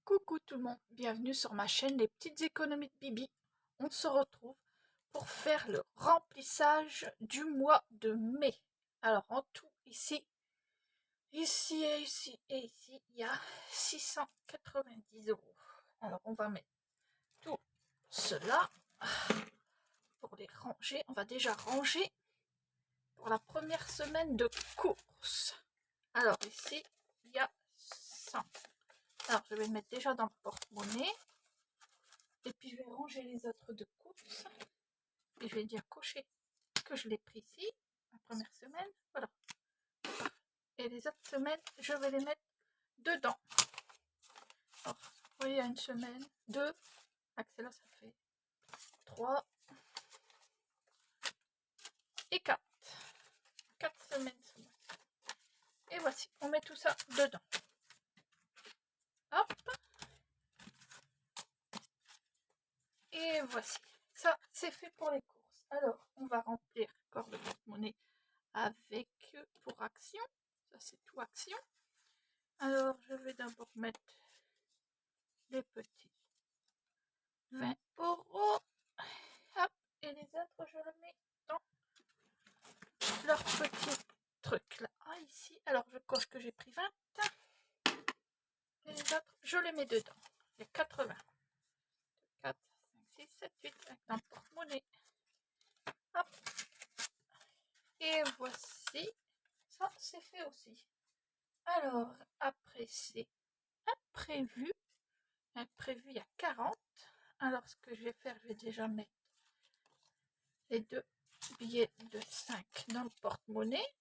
Coucou tout le monde, bienvenue sur ma chaîne Les Petites Économies de Bibi. On se retrouve pour faire le remplissage du mois de mai. Alors en tout, ici, et ici, il y a 690 euros. Alors on va mettre tout cela pour les ranger. On va déjà ranger pour la première semaine de course. Alors ici, il y a 100. Alors je vais le mettre déjà dans le porte-monnaie. Et puis je vais ranger les autres de course. Et je vais dire cocher que je l'ai pris ici, la première semaine. Voilà. Et les autres semaines, je vais les mettre dedans. Alors, vous voyez, il y a une semaine, 2. Axela, ça fait 3 et 4. 4 semaines. Et voici, on met tout ça dedans. Hop. Et voici. Ça, c'est fait pour les courses. Alors, on va remplir encore le porte-monnaie avec pour Action. Ça, c'est tout Action. Alors, je vais d'abord mettre les petits 20 euros. Hop. Et les autres, je les mets dans leur petit truc là. Ah, ici. Alors, je coche que j'ai pris 20. Et les autres, je les mets dedans. Il y a 80. 4, 5, 6, 7, 8 avec un porte-monnaie. Hop. Et voici. Ça, c'est fait aussi. Alors, après, c'est imprévu. Imprévu, il y a 40. Alors, ce que je vais faire, je vais déjà mettre les deux billets de 5 dans le porte-monnaie.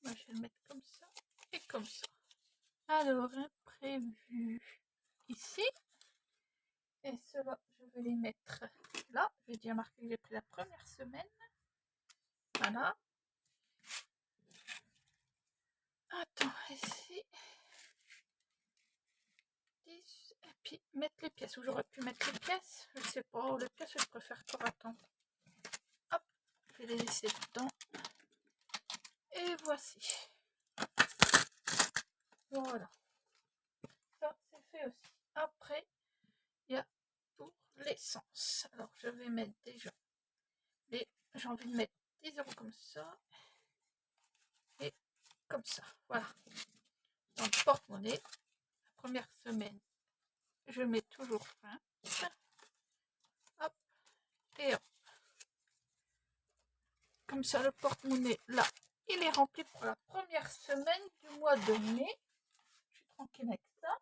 Moi, je vais le mettre comme ça et comme ça. Alors, imprévu ici. Et cela, je vais les mettre là. Je vais déjà marquer que j'ai pris la première semaine. Voilà. Attends, ici. 10. Et puis, mettre les pièces. Où j'aurais pu mettre les pièces. Je ne sais pas. Ou les pièces, je préfère encore attendre. Hop. Je vais les laisser dedans. Et voici. Voilà. Ça, c'est fait aussi. Après, il y a pour l'essence. Alors, je vais mettre déjà les... J'ai envie de mettre 10 euros comme ça. Et comme ça. Voilà. Dans le porte-monnaie. La première semaine, je mets toujours 20. Hop. Et hop. Comme ça, le porte-monnaie, là, il est rempli pour la première semaine du mois de mai. Je suis tranquille avec ça.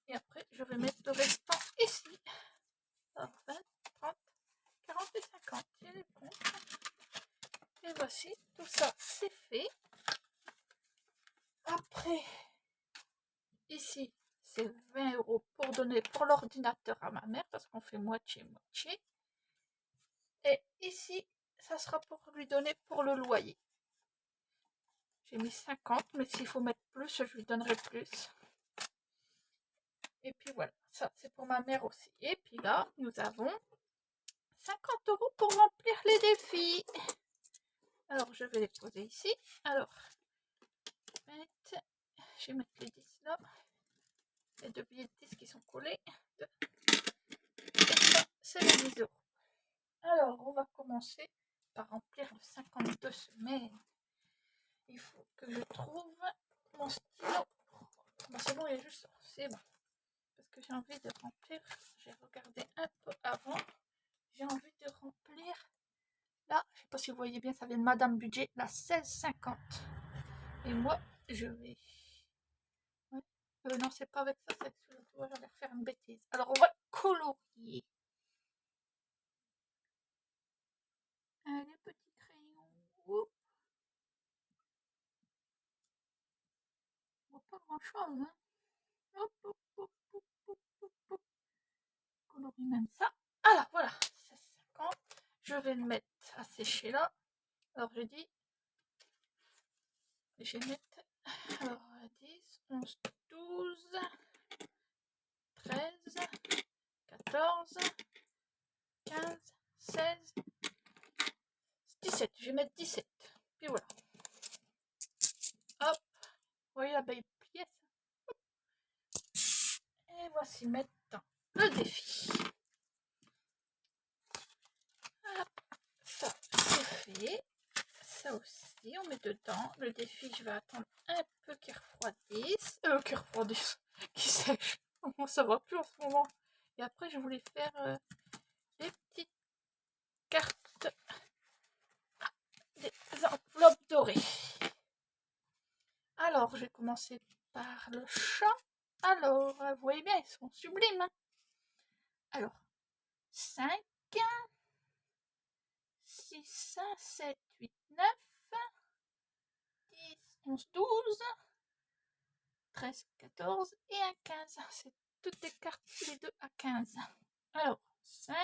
Et après, je vais mettre le restant ici. 20, 30, 40 et 50. Il est bon. Et voici, tout ça, c'est fait. Après, ici, c'est 20 euros pour donner pour l'ordinateur à ma mère, parce qu'on fait moitié-moitié. Et ici, ça sera pour lui donner pour le loyer. J'ai mis 50, mais s'il faut mettre plus, je lui donnerai plus. Et puis voilà, ça c'est pour ma mère aussi. Et puis là, nous avons 50 euros pour remplir les défis. Alors, je vais les poser ici. Alors, je vais mettre les 10 là. Les deux billets de 10 qui sont collés. Et ça, c'est les 10 euros. Alors, on va commencer par remplir le 52 semaines. Il faut que je trouve mon stylo. Bon, c'est bon, il est juste là. C'est bon. Parce que j'ai envie de remplir. J'ai regardé un peu avant. J'ai envie de remplir. Là, je ne sais pas si vous voyez bien, ça vient de Madame Budget, la 16,50. Et moi, je vais... Ouais. Non, c'est pas avec ça, c'est avec celui-là. J'allais refaire une bêtise. Alors, on va colorier. Les petits crayons. Oups. On voit pas grand-chose, hein. Hop, hop, hop, hop, hop, hop, hop. Colorie même ça. Alors, voilà, 16,50. Je vais le mettre à sécher là. Alors, je dis... Je vais mettre... Alors, 10, 11, 12... 13, 14, 15, 16, 17. Je vais mettre 17. Puis voilà. Hop. Vous voyez la belle pièce. voici maintenant le défi. Hop, ça c'est fait. Ça aussi, on met dedans. Le défi, je vais attendre un peu qu'il refroidisse. Qui sèche. Moi, ça va plus en ce moment. Et après, je voulais faire des petites cartes, des enveloppes dorées. Alors, je vais commencer par le chat. Alors, vous voyez bien, ils sont sublimes. Hein. Alors, 5, 6, 7, 8, 9, 10, 11, 12, 13, 14 et un 15. C'est toutes les cartes, les deux à 15. Alors, 5,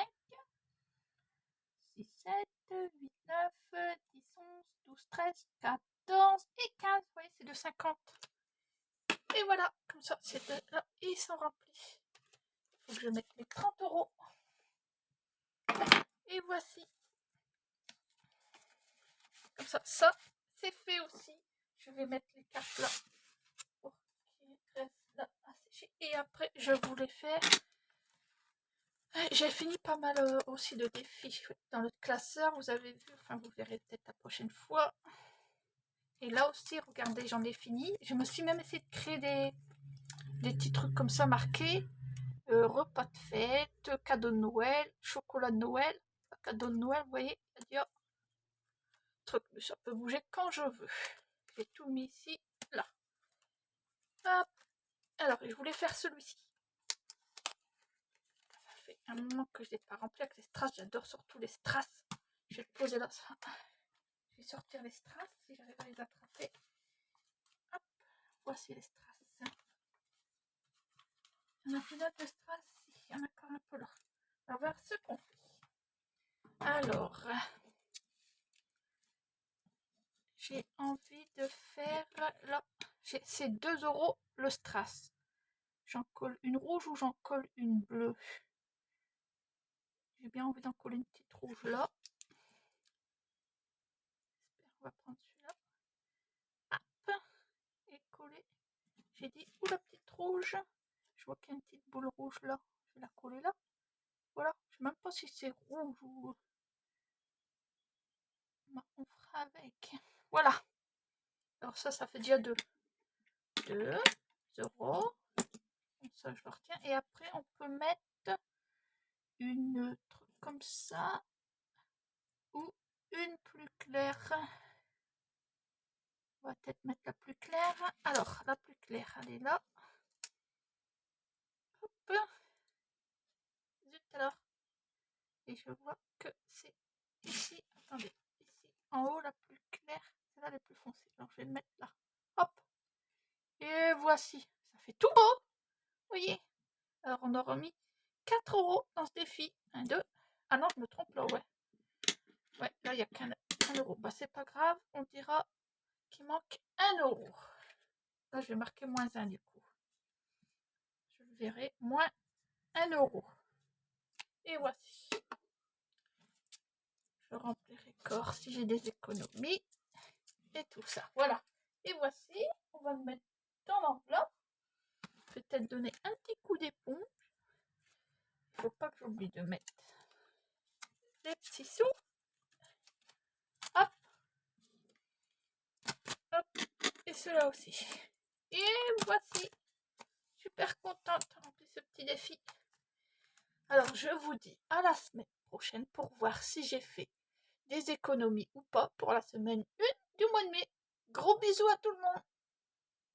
6, 7, 8, 9, 10, 11, 12, 13, 14 et 15. Vous voyez, c'est de 50. Et voilà, comme ça, c'est de là. Et ils sont remplis. Il faut que je mette les 30 €. Et voici. Comme ça c'est fait aussi. Je vais mettre les cartes là pour qu'ils restent là à sécher. Et après, je voulais faire. J'ai fini pas mal aussi de défis dans le classeur. Vous avez vu, enfin vous verrez peut-être la prochaine fois. Et là aussi, regardez, j'en ai fini. Je me suis même essayé de créer des petits trucs comme ça marqués. Repas de fête, cadeau de Noël, chocolat de Noël, cadeau de Noël, vous voyez, il y a truc, mais ça peut bouger quand je veux. J'ai tout mis ici, là. Hop. Alors, je voulais faire celui-ci. Ça fait un moment que je n'ai pas rempli avec les strass. J'adore surtout les strass. Je vais le poser là. Je vais sortir les strass si j'arrive à les attraper. Hop. Voici les strass. Il y en a plus d'autres de strass. Il y en a encore un peu là. On va voir ce qu'on fait. Alors, j'ai envie de faire là. C'est 2 € le strass. J'en colle une rouge ou j'en colle une bleue. J'ai bien envie d'en coller une petite rouge là. On va prendre celui-là. Hop. Et coller. J'ai dit où la petite rouge. Je vois qu'il y a une petite boule rouge là. Je vais la coller là. Voilà. Je ne sais même pas si c'est rouge ou. On fera avec. Voilà. Alors ça fait déjà 2. 2 €. Comme ça, je le retiens. Et après, on peut mettre une truc comme ça. Ou une plus claire. On va peut-être mettre la plus claire. Alors, la plus claire, elle est là. Hop. Zut alors. Et je vois que c'est ici. Attendez. Ici, en haut, la plus claire. C'est là la plus foncée. Alors, je vais le mettre là. Hop. Et voici. Ça fait tout beau. Vous voyez. Alors, on aura mis 4 € dans ce défi. 1, 2. Ah non, je me trompe là, ouais. Ouais, là, il n'y a qu'un €. Bah, c'est pas grave. On dira qu'il manque 1 €. Là, je vais marquer -1 du coup. Je le verrai. Moins 1 €. Et voici. Je remplirai corps si j'ai des économies. Et tout ça. Voilà. Et voici. On va le mettre dans l'enveloppe. Peut-être donner un petit coup d'éponge. Il ne faut pas que j'oublie de mettre les petits sous. Hop. Hop. Et cela aussi. Et voici. Super contente de remplir ce petit défi. Alors, je vous dis à la semaine prochaine pour voir si j'ai fait des économies ou pas pour la semaine 1 du mois de mai. Gros bisous à tout le monde.